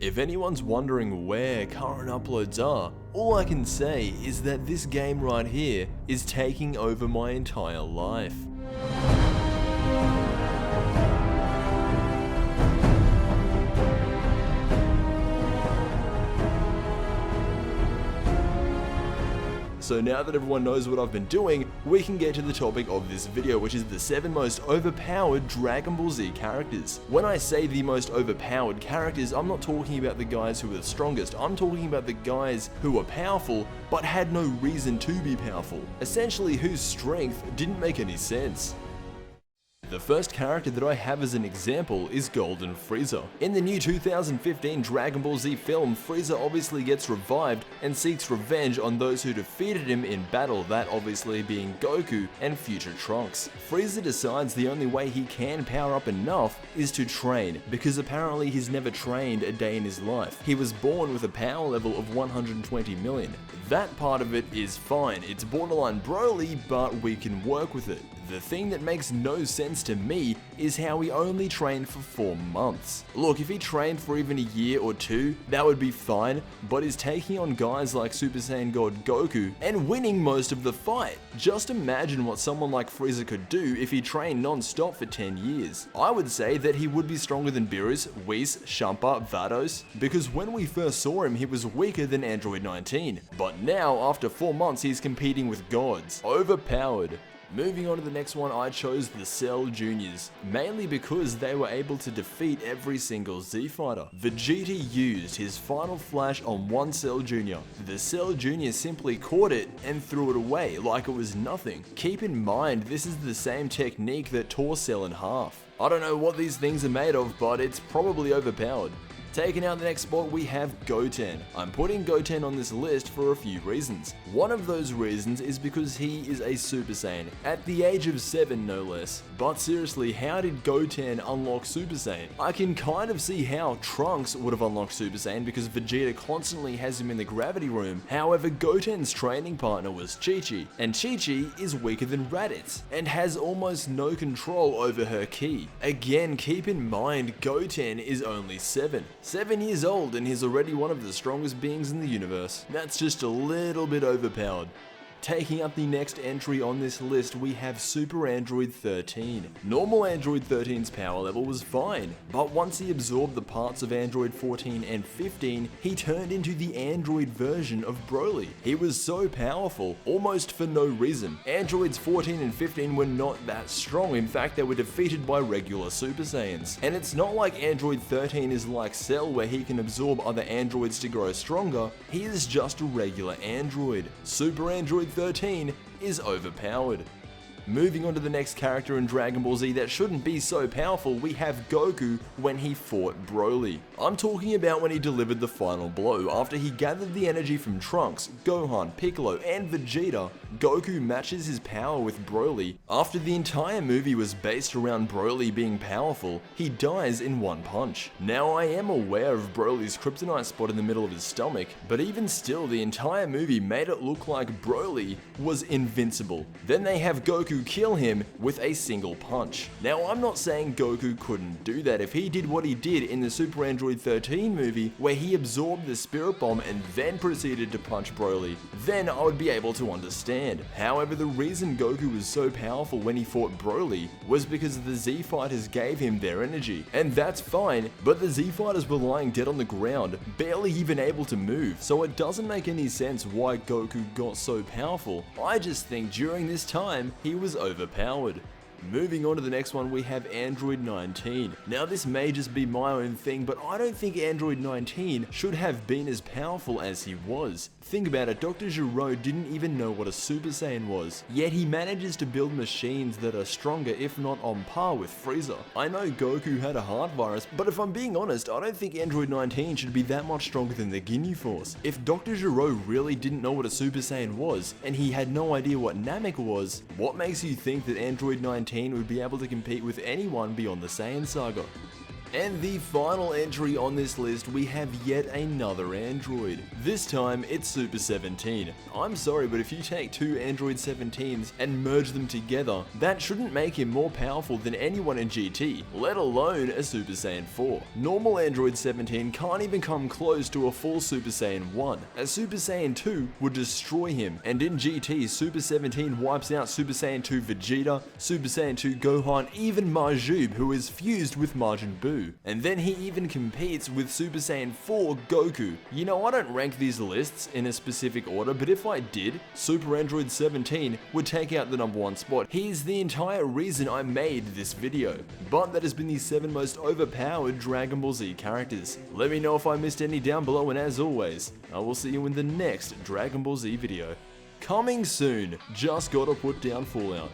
If anyone's wondering where current uploads are, all I can say is that this game right here is taking over my entire life. So now that everyone knows what I've been doing, we can get to the topic of this video, which is the 7 most overpowered Dragon Ball Z characters. When I say the most overpowered characters, I'm not talking about the guys who are the strongest, I'm talking about the guys who are powerful, but had no reason to be powerful. Essentially, whose strength didn't make any sense. The first character that I have as an example is Golden Frieza. In the new 2015 Dragon Ball Z film, Frieza obviously gets revived and seeks revenge on those who defeated him in battle, that obviously being Goku and future Trunks. Frieza decides the only way he can power up enough is to train, because apparently he's never trained a day in his life. He was born with a power level of 120 million. That part of it is fine, it's borderline Broly, but we can work with it. The thing that makes no sense to me is how he only trained for 4 months. Look, if he trained for even a year or 2, that would be fine, but he's taking on guys like Super Saiyan God Goku and winning most of the fight. Just imagine what someone like Frieza could do if he trained non-stop for 10 years. I would say that he would be stronger than Beerus, Whis, Champa, Vados, because when we first saw him he was weaker than Android 19, but now after 4 months he's competing with gods. Overpowered. Moving on to the next one, I chose the Cel Juniors, mainly because they were able to defeat every single Z fighter. Vegeta used his final flash on one Cel Junior. The Cel Junior simply caught it and threw it away like it was nothing. Keep in mind, this is the same technique that tore Cell in half. I don't know what these things are made of, but it's probably overpowered. Taking out the next spot, we have Goten. I'm putting Goten on this list for a few reasons. One of those reasons is because he is a Super Saiyan, at the age of 7 no less. But seriously, how did Goten unlock Super Saiyan? I can kind of see how Trunks would have unlocked Super Saiyan because Vegeta constantly has him in the gravity room. However, Goten's training partner was Chi-Chi, and Chi-Chi is weaker than Raditz, and has almost no control over her ki. Again, keep in mind, Goten is only 7. 7 years old and he's already one of the strongest beings in the universe. That's just a little bit overpowered. Taking up the next entry on this list, we have Super Android 13. Normal Android 13's power level was fine, but once he absorbed the parts of Android 14 and 15, he turned into the Android version of Broly. He was so powerful, almost for no reason. Androids 14 and 15 were not that strong, in fact they were defeated by regular Super Saiyans. And it's not like Android 13 is like Cell where he can absorb other androids to grow stronger, he is just a regular android. Super Android 13 is overpowered. Moving on to the next character in Dragon Ball Z that shouldn't be so powerful, we have Goku when he fought Broly. I'm talking about when he delivered the final blow. After he gathered the energy from Trunks, Gohan, Piccolo, and Vegeta, Goku matches his power with Broly. After the entire movie was based around Broly being powerful, he dies in one punch. Now I am aware of Broly's kryptonite spot in the middle of his stomach, but even still the entire movie made it look like Broly was invincible. Then they have Goku kill him with a single punch. Now I'm not saying Goku couldn't do that. If he did what he did in the Super Android 13 movie where he absorbed the Spirit Bomb and then proceeded to punch Broly, then I would be able to understand. However, the reason Goku was so powerful when he fought Broly was because the Z fighters gave him their energy, and that's fine, but the Z fighters were lying dead on the ground, barely even able to move, so it doesn't make any sense why Goku got so powerful. I just think during this time he was overpowered. Moving on to the next one, we have Android 19. Now this may just be my own thing, but I don't think Android 19 should have been as powerful as he was. Think about it, Dr. Gero didn't even know what a Super Saiyan was, yet he manages to build machines that are stronger if not on par with Frieza. I know Goku had a heart virus, but if I'm being honest, I don't think Android 19 should be that much stronger than the Ginyu Force. If Dr. Gero really didn't know what a Super Saiyan was, and he had no idea what Namek was, what makes you think that Android 19 would be able to compete with anyone beyond the Saiyan saga? And the final entry on this list, we have yet another android. This time, it's Super 17. I'm sorry, but if you take two Android 17s and merge them together, that shouldn't make him more powerful than anyone in GT, let alone a Super Saiyan 4. Normal Android 17 can't even come close to a full Super Saiyan 1. A Super Saiyan 2 would destroy him, and in GT, Super 17 wipes out Super Saiyan 2 Vegeta, Super Saiyan 2 Gohan, even Majub, who is fused with Majin Buu. And then he even competes with Super Saiyan 4 Goku. You know, I don't rank these lists in a specific order, but if I did, Super Android 17 would take out the #1 spot. He's the entire reason I made this video. But that has been the 7 most overpowered Dragon Ball Z characters. Let me know if I missed any down below, and as always, I will see you in the next Dragon Ball Z video. Coming soon, just gotta put down Fallout.